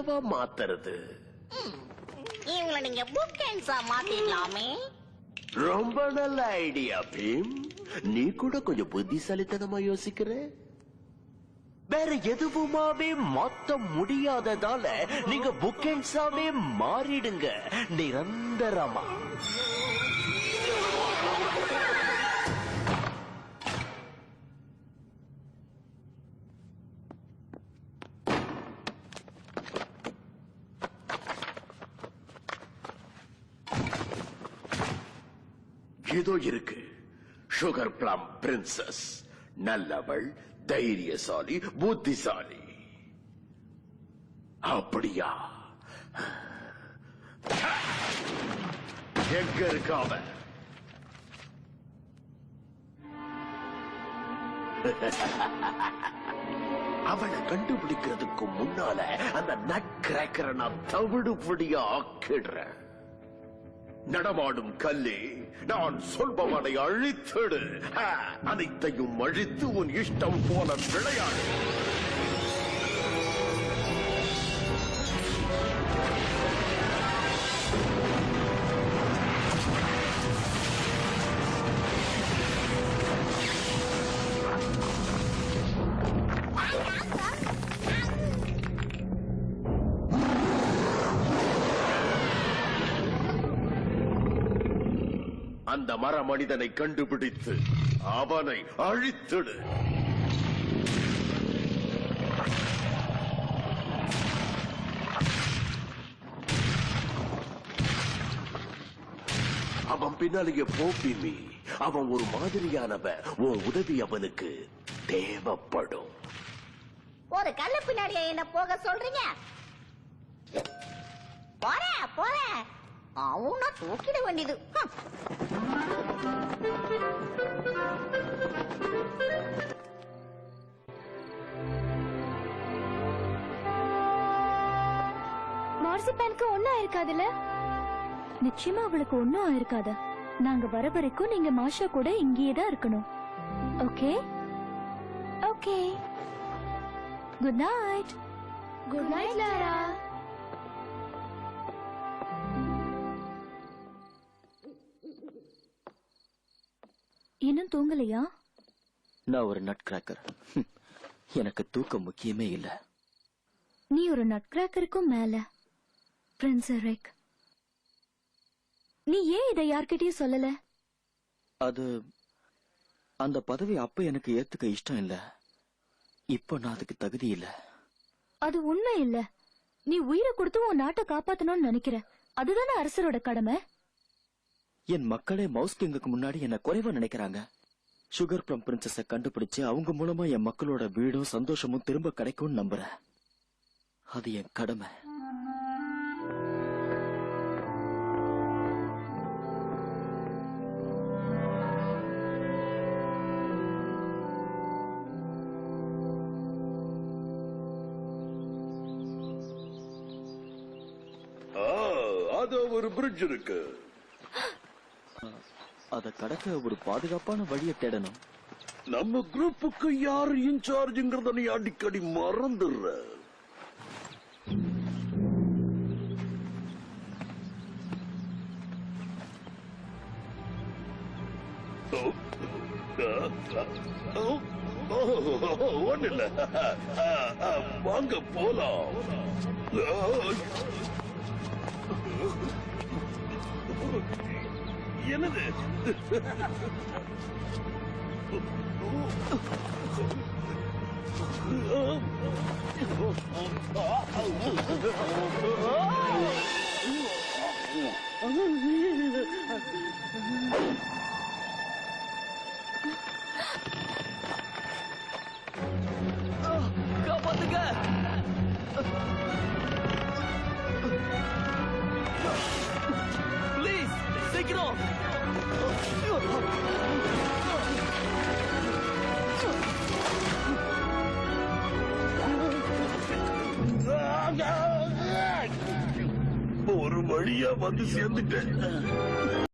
என்னவா மாத்துறது? இவங்களை நீங்க புக்கென்ஸா மாத்திடலாமே. ரொம்ப நல்ல ஐடியா பீம். நீ கூட கொஞ்சம் புத்திசாலித்தனமா யோசிக்கிற. வேற எதுவுமாவே மாத்த முடியாததால நீங்க புக்கென்ஸாவே மாறிடுங்க நிரந்தரமா. இதோ இருக்கு சுகர் பிளம் பிரின்சஸ். நல்லவள், தைரியசாலி, புத்திசாலி. அப்படியா? எங்க இருக்காவ? அவளை கண்டுபிடிக்கிறதுக்கு முன்னால அந்த நட் கிராக்கரை நான் தவிடுபடியா ஆக்கிடுறேன். நடமாடும் கல்லே, நான் சொல்பவனை அழித்திடு. அனைத்தையும் அழித்து உன் இஷ்டம் போல விளையாடு. அந்த மர மனிதனை கண்டுபிடித்து அவனை அழித்திடு. அவன் பின்னாலேயே போப்பிமி. அவன் ஒரு மாதிரியானவ. உன் உதவி அவனுக்கு தேவைப்படும். ஒரு கல்ல பின்னாடியே என்ன போக சொல்றீங்க? போறேன் போறேன். அவனா தூக்கிட வேண்டியது. மார்சிபானுக்கு ஒன்னும் ஆயிருக்காதுல்ல? நிச்சயமா அவளுக்கு ஒன்னும் ஆயிருக்காது. நாங்க வர வரைக்கும் நீங்க மாஷா கூட இங்கேயே தான் இருக்கணும். Okay okay. Good night. Good night Laura. இன்னும் தூங்கலையா? நான் ஒரு நட் கிராக்கர். எனக்கு தூக்கம் முக்கியமே இல்ல. நீ ஒரு நட் கிராக்கருக்கும் மேல பிரின்ஸ் எரிக். நீ ஏன் இதை யார்கிட்டயும் சொல்லல? அது அந்த பதவி அப்ப எனக்கு ஏத்துக்க இஷ்டம் இல்ல. இப்ப நான் அதுக்கு தகுதி இல்ல. அது உண்மை இல்ல. நீ உயிரை கொடுத்து உன் நாட்டை காப்பாத்தணும்னு நினைக்கிற. அதுதானே அரசரோட கடமை. என் மக்களே மவுஸ் கிங்குக்கு முன்னாடி என்ன குறைவா நினைக்கிறாங்க. சுகர் பிளம் பிரின்சஸ கண்டுபிடிச்சு அவங்க மூலமா என் மக்களோட வீடும் சந்தோஷமும் திரும்ப கிடைக்கும்னு நம்புறேன். அது என் கடமை. அது ஒரு பிரிட்ஜ் இருக்கு. அத கடக்க ஒரு பாதுகாப்பான வழியை தேடணும். நம்ம குரூப்புக்கு யார் இன்சார்ஜ்ங்கிறத நீ அடிக்கடி மறந்துடுற. ஒண்ணு இல்ல, வாங்க போலாம். என்னது? காப்பாத்துங்க. ப்ளீஸ் சீக்கிரம். ஒரு வழியா வந்து சேர்ந்துட்டேன்.